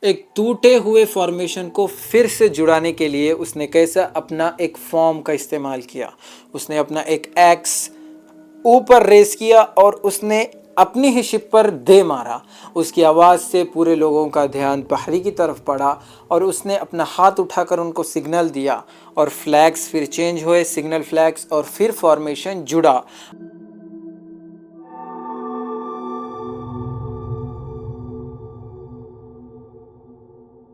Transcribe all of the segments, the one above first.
एक टूटे हुए फॉर्मेशन को फिर से जुड़ाने के लिए उसने कैसा अपना एक फॉर्म का इस्तेमाल किया। उसने अपना एक एक्स ऊपर रेस किया और उसने अपनी ही शिप पर दे मारा। उसकी आवाज़ से पूरे लोगों का ध्यान बहरी की तरफ पड़ा और उसने अपना हाथ उठाकर उनको सिग्नल दिया और फ्लैग्स फिर चेंज हुए, सिग्नल फ्लैग्स, और फिर फॉर्मेशन जुड़ा।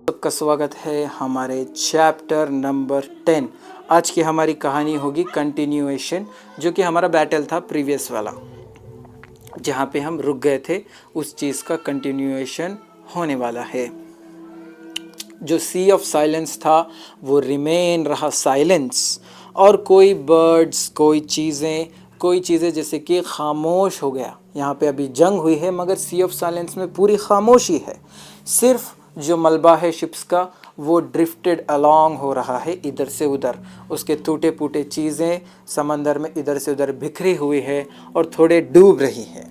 सबका स्वागत है हमारे चैप्टर नंबर 10। आज की हमारी कहानी होगी कंटिन्यूएशन, जो कि हमारा बैटल था प्रीवियस वाला। जहाँ पे हम रुक गए थे उस चीज़ का कंटिन्यूएशन होने वाला है। जो सी ऑफ साइलेंस था वो रिमेन रहा साइलेंस, और कोई बर्ड्स, कोई चीज़ें जैसे कि खामोश हो गया। यहाँ पे अभी जंग हुई है मगर सी ऑफ साइलेंस में पूरी खामोशी है। सिर्फ जो मलबा है शिप्स का वो ड्रिफ्टेड अलोंग हो रहा है इधर से उधर। उसके टूटे फूटे चीज़ें समंदर में इधर से उधर बिखरी हुई है और थोड़े डूब रही है।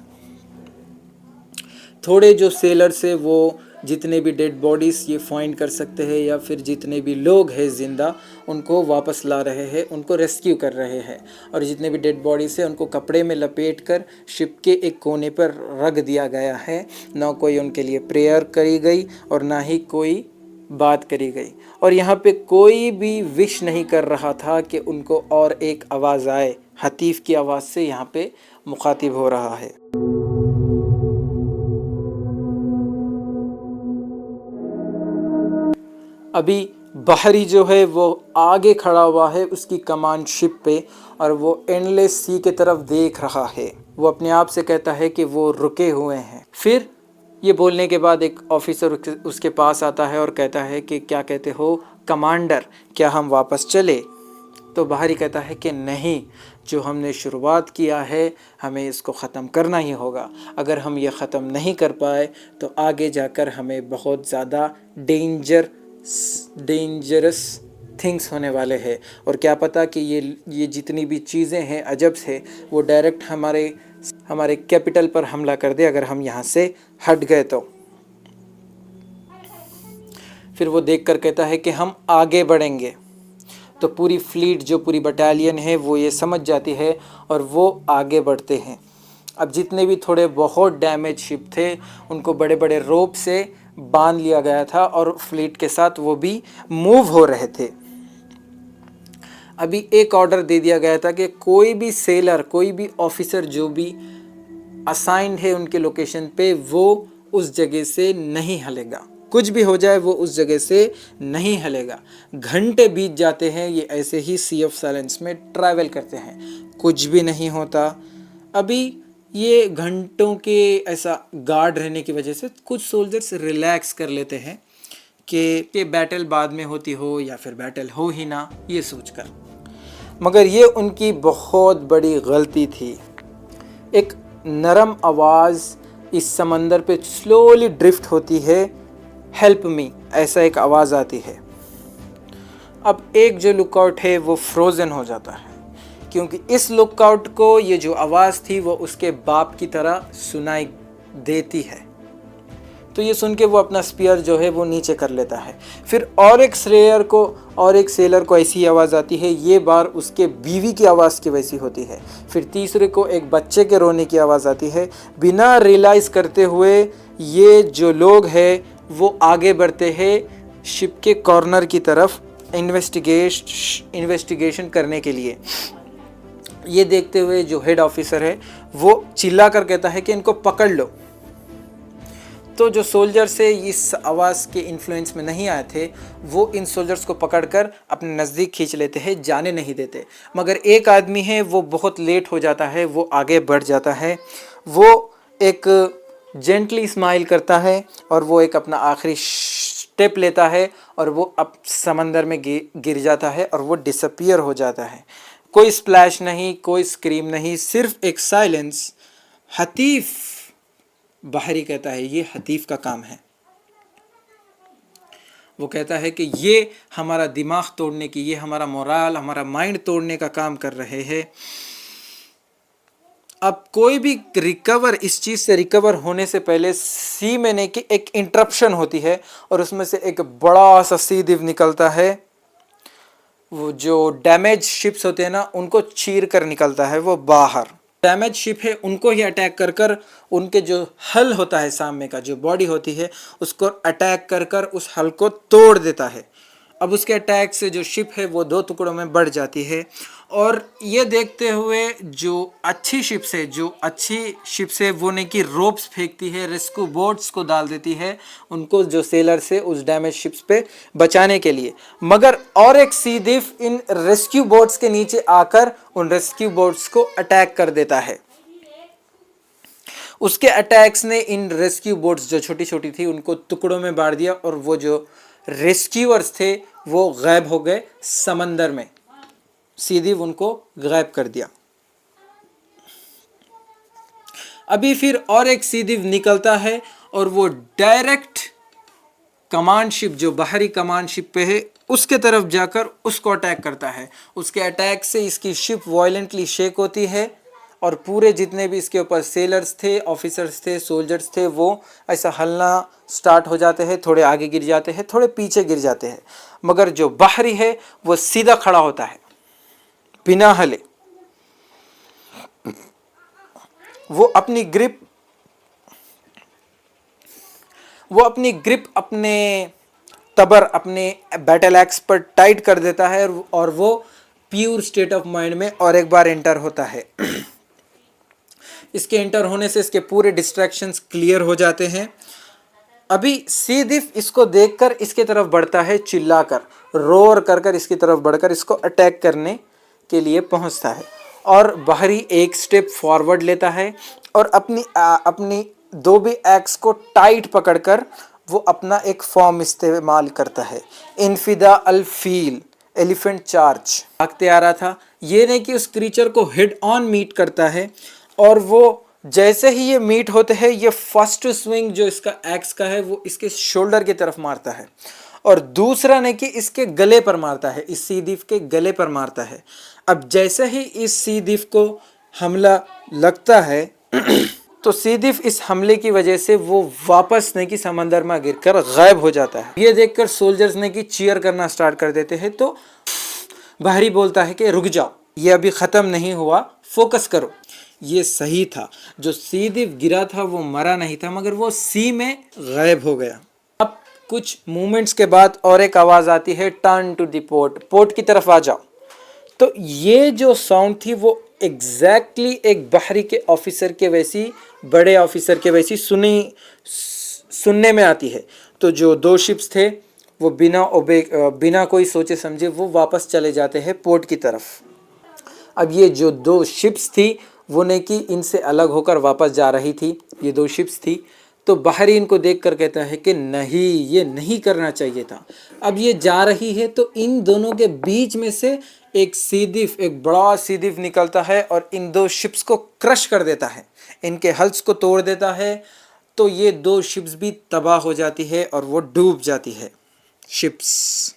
थोड़े जो सेलर्स है वो जितने भी डेड बॉडीज़ ये फाइंड कर सकते हैं या फिर जितने भी लोग हैं ज़िंदा उनको वापस ला रहे हैं, उनको रेस्क्यू कर रहे हैं। और जितने भी डेड बॉडीज़ हैं उनको कपड़े में लपेट कर शिप के एक कोने पर रख दिया गया है। ना कोई उनके लिए प्रेयर करी गई और ना ही कोई बात करी गई। और यहाँ पे कोई भी विश नहीं कर रहा था कि उनको और एक आवाज़ आए। हतीफ़ की आवाज़ से यहाँ पे मुखातिब हो रहा है। अभी बहरी जो है वो आगे खड़ा हुआ है उसकी कमान शिप पे, और वो एंडलेस सी के तरफ देख रहा है। वो अपने आप से कहता है कि वो रुके हुए हैं। फिर ये बोलने के बाद एक ऑफिसर उसके पास आता है और कहता है कि क्या कहते हो कमांडर, क्या हम वापस चले? तो बहरी कहता है कि नहीं, जो हमने शुरुआत किया है हमें इसको ख़त्म करना ही होगा। अगर हम ये ख़त्म नहीं कर पाए तो आगे जाकर हमें बहुत ज़्यादा डेंजरस थिंग्स होने वाले हैं। और क्या पता कि ये जितनी भी चीज़ें हैं अजब से वो डायरेक्ट हमारे कैपिटल पर हमला कर दे अगर हम यहाँ से हट गए तो। फिर वो देखकर कहता है कि हम आगे बढ़ेंगे। तो पूरी फ्लीट, जो पूरी बटालियन है वो ये समझ जाती है और वो आगे बढ़ते हैं। अब जितने भी थोड़े बहुत डैमेज शिप थे उनको बड़े बड़े रोप से बांध लिया गया था और फ्लीट के साथ वो भी मूव हो रहे थे। अभी एक ऑर्डर दे दिया गया था कि कोई भी सेलर, कोई भी ऑफिसर जो भी असाइंड है उनके लोकेशन पे वो उस जगह से नहीं हलेगा। कुछ भी हो जाए वो उस जगह से नहीं हलेगा। घंटे बीत जाते हैं, ये ऐसे ही सी ऑफ साइलेंस में ट्रैवल करते हैं, कुछ भी नहीं होता। अभी ये घंटों के ऐसा गार्ड रहने की वजह से कुछ सोल्जर्स रिलैक्स कर लेते हैं कि बैटल बाद में होती हो या फिर बैटल हो ही ना, ये सोचकर। मगर ये उनकी बहुत बड़ी गलती थी। एक नरम आवाज़ इस समंदर पे स्लोली ड्रिफ्ट होती है, हेल्प मी, ऐसा एक आवाज़ आती है। अब एक जो लुकआउट है वो फ्रोज़न हो जाता है, क्योंकि इस लुकआउट को ये जो आवाज़ थी वो उसके बाप की तरह सुनाई देती है। तो ये सुन के वो अपना स्पीयर जो है वो नीचे कर लेता है। फिर और एक सेलर को ऐसी आवाज़ आती है, ये बार उसके बीवी की आवाज़ की वैसी होती है। फिर तीसरे को एक बच्चे के रोने की आवाज़ आती है। बिना रियलाइज़ करते हुए ये जो लोग हैं वो आगे बढ़ते हैं शिप के कॉर्नर की तरफ इन्वेस्टिगेशन करने के लिए। ये देखते हुए जो हेड ऑफिसर है वो चिल्ला कर कहता है कि इनको पकड़ लो। तो जो सोल्जर से इस आवाज़ के इन्फ्लुएंस में नहीं आए थे वो इन सोल्जर्स को पकड़कर अपने नज़दीक खींच लेते हैं, जाने नहीं देते। मगर एक आदमी है वो बहुत लेट हो जाता है, वो आगे बढ़ जाता है। वो एक जेंटली स्माइल करता है और वो एक अपना आखिरी स्टेप लेता है और वो अब समंदर में गिर जाता है और वो डिसअपीयर हो जाता है। कोई स्प्लैश नहीं, कोई स्क्रीम नहीं, सिर्फ एक साइलेंस। हतीफ़, बहरी कहता है ये हतीफ़ का काम है। वो कहता है कि ये हमारा दिमाग तोड़ने की, ये हमारा मोरल, हमारा माइंड तोड़ने का काम कर रहे हैं। अब कोई भी रिकवर, इस चीज़ से रिकवर होने से पहले सी में ने की एक इंटरप्शन होती है और उसमें से एक बड़ा सा सी दिव निकलता है। वो जो डैमेज शिप्स होते हैं ना, उनको चीर कर निकलता है वो बाहर। डैमेज शिप है उनको ही अटैक कर कर उनके जो हल होता है, सामने का जो बॉडी होती है उसको अटैक कर कर उस हल को तोड़ देता है। अब उसके अटैक से जो शिप है वो 2 टुकड़ों में बढ़ जाती है। और ये देखते हुए जो अच्छी शिप्स है वो नहीं कि रोप्स फेंकती है, रेस्क्यू बोट्स को डाल देती है उनको, जो सेलर से उस डैमेज शिप्स पे बचाने के लिए। मगर और एक सी दिफ इन रेस्क्यू बोट्स के नीचे आकर उन रेस्क्यू बोट्स को अटैक कर देता है। उसके अटैक्स ने इन रेस्क्यू बोट्स जो छोटी छोटी थी उनको टुकड़ों में बांट दिया और वो जो रेस्क्यूअर्स थे वो गायब हो गए समंदर में। सीधी उनको गायब कर दिया। अभी फिर और एक सीधी निकलता है और वो डायरेक्ट कमांड शिप, जो बाहरी कमांड शिप पे है, उसके तरफ जाकर उसको अटैक करता है। उसके अटैक से इसकी शिप वायलेंटली शेक होती है और पूरे जितने भी इसके ऊपर सेलर्स थे, ऑफिसर्स थे, सोल्जर्स थे, वो ऐसा हलना स्टार्ट हो जाते हैं। थोड़े आगे गिर जाते हैं, थोड़े पीछे गिर जाते हैं, मगर जो बाहरी है वो सीधा खड़ा होता है बिना हिले। वो अपनी ग्रिप अपने तबर, अपने बैटल एक्स पर टाइट कर देता है और वो प्योर स्टेट ऑफ माइंड में और एक बार एंटर होता है। इसके एंटर होने से इसके पूरे डिस्ट्रैक्शंस क्लियर हो जाते हैं। अभी सी दिफ इसको देखकर इसके तरफ बढ़ता है, चिल्लाकर रोर कर कर इसकी तरफ बढ़कर इसको अटैक करने के लिए पहुंचता है और बाहरी एक स्टेप फॉरवर्ड लेता है और अपनी 2 भी एक्स को टाइट पकड़कर वो अपना एक फॉर्म इस्तेमाल करता है, इनफिदा अल फील, एलिफेंट चार्ज। भागते आ रहा था, ये नहीं कि उस क्रीचर को हेड ऑन मीट करता है और वो जैसे ही ये मीट होते हैं, ये फर्स्ट स्विंग जो इसका एक्स का है वो इसके शोल्डर की तरफ मारता है और दूसरा नहीं कि इसके गले पर मारता है, इस सी दिफ के गले पर मारता है। अब जैसे ही इस सी दिफ को हमला लगता है तो सी दिफ इस हमले की वजह से वो वापस नहीं कि समंदर में गिरकर गायब हो जाता है। ये देखकर सोल्जर्स ने कि चीयर करना स्टार्ट कर देते हैं तो बाहरी बोलता है कि रुक जाओ, ये अभी ख़त्म नहीं हुआ, फोकस करो। ये सही था, जो सी दिफ गिरा था वो मरा नहीं था, मगर वो सी में गायब हो गया। अब कुछ मोमेंट्स के बाद और एक आवाज़ आती है, turn to the port, port की तरफ आ जाओ। तो ये जो साउंड थी वो एग्जैक्टली एक बाहरी के ऑफिसर के वैसी, बड़े ऑफिसर के वैसी सुनने में आती है। तो जो 2 शिप्स थे वो बिना कोई सोचे समझे वो वापस चले जाते हैं पोर्ट की तरफ। अब ये जो 2 शिप्स थी वो ने कि इनसे अलग होकर वापस जा रही थी, ये 2 शिप्स थी। तो बाहरी इनको देख कर कहता है कि नहीं, ये नहीं करना चाहिए था। अब ये जा रही है तो इन दोनों के बीच में से एक सीदिफ, एक बड़ा सीदिफ निकलता है और इन 2 शिप्स को क्रश कर देता है, इनके हल्स को तोड़ देता है। तो ये 2 शिप्स भी तबाह हो जाती है और वो डूब जाती है शिप्स।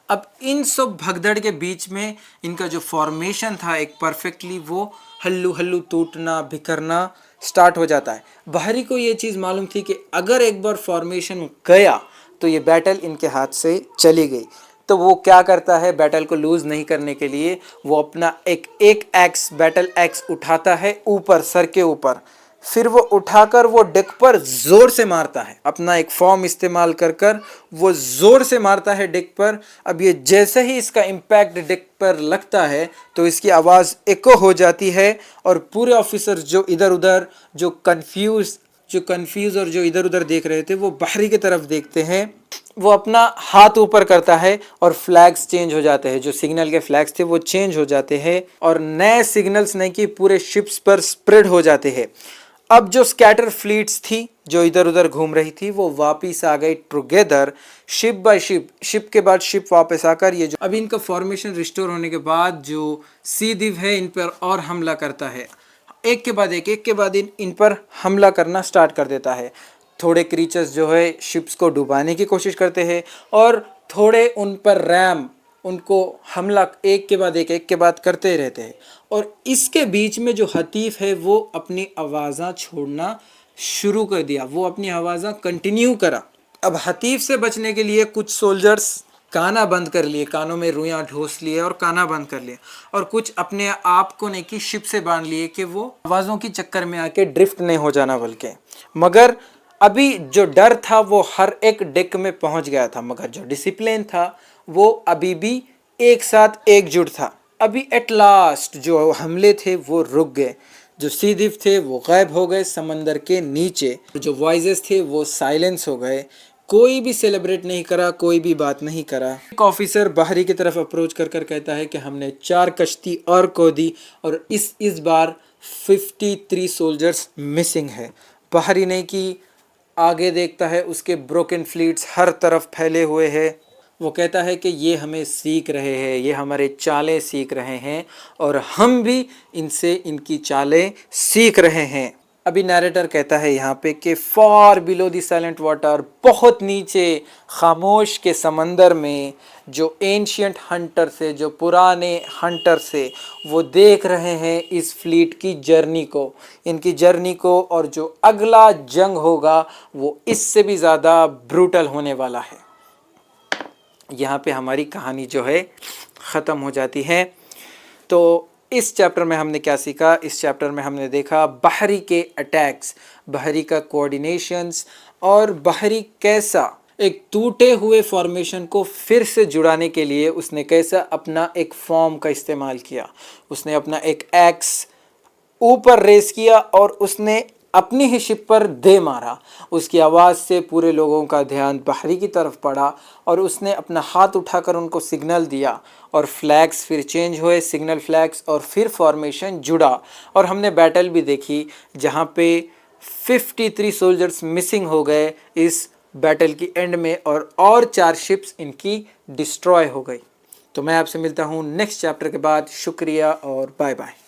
अब इन सब भगदड़ के बीच में इनका जो फॉर्मेशन था एक परफेक्टली, वो हल्लू हल्लू टूटना बिखरना स्टार्ट हो जाता है। बाहरी को ये चीज़ मालूम थी कि अगर एक बार फॉर्मेशन गया तो ये बैटल इनके हाथ से चली गई। तो वो क्या करता है, बैटल को लूज़ नहीं करने के लिए वो अपना एक एक्स, बैटल एक्स उठाता है ऊपर, सर के ऊपर, फिर वो उठाकर वो डेक पर जोर से मारता है, अपना एक फॉर्म इस्तेमाल कर कर वो जोर से मारता है डेक पर। अब ये जैसे ही इसका इम्पैक्ट डेक पर लगता है तो इसकी आवाज़ एको हो जाती है और पूरे ऑफिसर जो इधर उधर, जो कंफ्यूज और जो इधर उधर देख रहे थे, वो बाहरी की तरफ देखते हैं। वो अपना हाथ ऊपर करता है और फ्लैग्स चेंज हो जाते हैं, जो सिग्नल के फ्लैग्स थे वो चेंज हो जाते हैं और नए सिग्नल्स नहीं कि पूरे शिप्स पर स्प्रेड हो जाते हैं। अब जो स्कैटर फ्लीट्स थी जो इधर उधर घूम रही थी वो वापिस आ गई together, ship by ship, ship के बाद शिप वापस आकर ये जो अभी इनका फॉर्मेशन रिस्टोर होने के बाद जो सी दिव है इन पर और हमला करता है, एक के बाद इन पर हमला करना स्टार्ट कर देता है। थोड़े क्रीचर्स जो है शिप्स को डुबाने की कोशिश करते हैं और थोड़े उन पर रैम, उनको हमला एक के बाद करते रहते हैं। और इसके बीच में जो हतीफ़ है वो अपनी आवाज़ा छोड़ना शुरू कर दिया, वो अपनी आवाज़ा कंटिन्यू करा। अब हतीफ़ से बचने के लिए कुछ सोल्जर्स काना बंद कर लिए, कानों में रुइयां ढोस लिए और काना बंद कर लिए, और कुछ अपने आप को नेकी शिप से बांध लिए कि वो आवाज़ों की चक्कर में आके ड्रिफ्ट नहीं हो जाना बल्कि। मगर अभी जो डर था वो हर एक डेक में पहुंच गया था, मगर जो डिसिप्लिन था वो अभी भी एक साथ एकजुट था। अभी एट लास्ट जो हमले थे वो रुक गए, जो सीदिफ थे वो गायब हो गए समंदर के नीचे, जो वॉइसेस थे वो साइलेंस हो गए। कोई भी सेलिब्रेट नहीं करा, कोई भी बात नहीं करा। एक ऑफिसर बाहरी की तरफ अप्रोच कर कर कहता है कि हमने 4 कश्ती और खो दी और इस बार 53 सोल्जर्स मिसिंग है। बाहरी नहीं कि आगे देखता है, उसके ब्रोकन फ्लीट्स हर तरफ फैले हुए हैं। वो कहता है कि ये हमें सीख रहे हैं, ये हमारे चालें सीख रहे हैं और हम भी इनसे इनकी चालें सीख रहे हैं। अभी नैरेटर कहता है यहाँ पे कि फार बिलो द साइलेंट वाटर, बहुत नीचे खामोश के समंदर में जो एंशियंट हंटर से, जो पुराने हंटर से, वो देख रहे हैं इस फ्लीट की जर्नी को, इनकी जर्नी को, और जो अगला जंग होगा वो इससे भी ज़्यादा ब्रूटल होने वाला है। यहाँ पे हमारी कहानी जो है ख़त्म हो जाती है। तो इस चैप्टर में हमने क्या सीखा? इस चैप्टर में हमने देखा बहरी के अटैक्स, बहरी का कोऑर्डिनेशंस, और बहरी कैसा एक टूटे हुए फॉर्मेशन को फिर से जुड़ाने के लिए उसने कैसा अपना एक फॉर्म का इस्तेमाल किया। उसने अपना एक एक्स ऊपर रेस किया और उसने अपनी ही शिप पर दे मारा। उसकी आवाज़ से पूरे लोगों का ध्यान बहरी की तरफ पड़ा और उसने अपना हाथ उठाकर उनको सिग्नल दिया और फ्लैग्स फिर चेंज हुए, सिग्नल फ्लैग्स, और फिर फॉर्मेशन जुड़ा। और हमने बैटल भी देखी जहाँ पे 53 सोल्जर्स मिसिंग हो गए इस बैटल की एंड में, और 4 शिप्स इनकी डिस्ट्रॉय हो गई। तो मैं आपसे मिलता हूँ नेक्स्ट चैप्टर के बाद। शुक्रिया और बाय बाय।